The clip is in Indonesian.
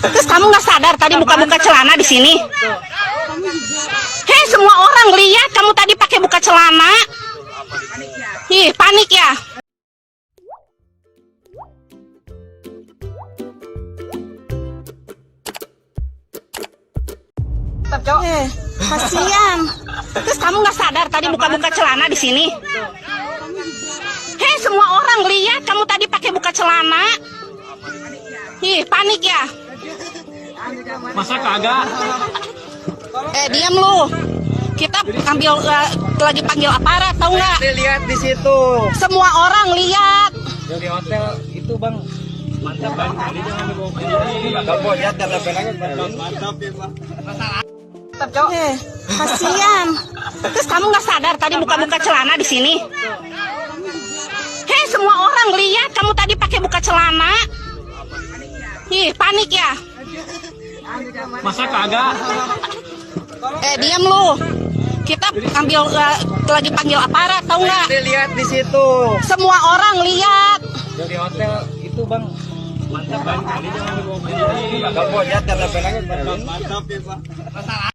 Terus kamu nggak sadar tadi buka-buka celana di sini? Hei, semua orang lihat kamu tadi pakai buka celana. Ih, panik ya. Kasihan. Terus kamu nggak sadar tadi buka-buka celana di sini? Hei, semua orang lihat kamu tadi pakai buka celana. Ih, panik ya. Masa kagak? Diam lu. Kita ambil lagi panggil aparat, tahu nggak? Lihat di situ. Semua orang lihat. Di hotel itu, Bang. Mantap bang, ini jangan dibawa ke sini. Kalau lihat data penangnya Mantap ya bang. Kasihan. Terus kamu nggak sadar tadi buka-buka celana di sini? Hei, semua orang lihat kamu tadi pakai buka celana. Ih, panik ya. Masa kagak? Diam lu. Kita ambil lagi panggil aparat, tahu nggak? Lihat di situ. Semua orang lihat. Di hotel itu, Bang. Mantap bang, ini jangan dibawa ke sini. Kalau lihat data penangnya Mantap ya bang.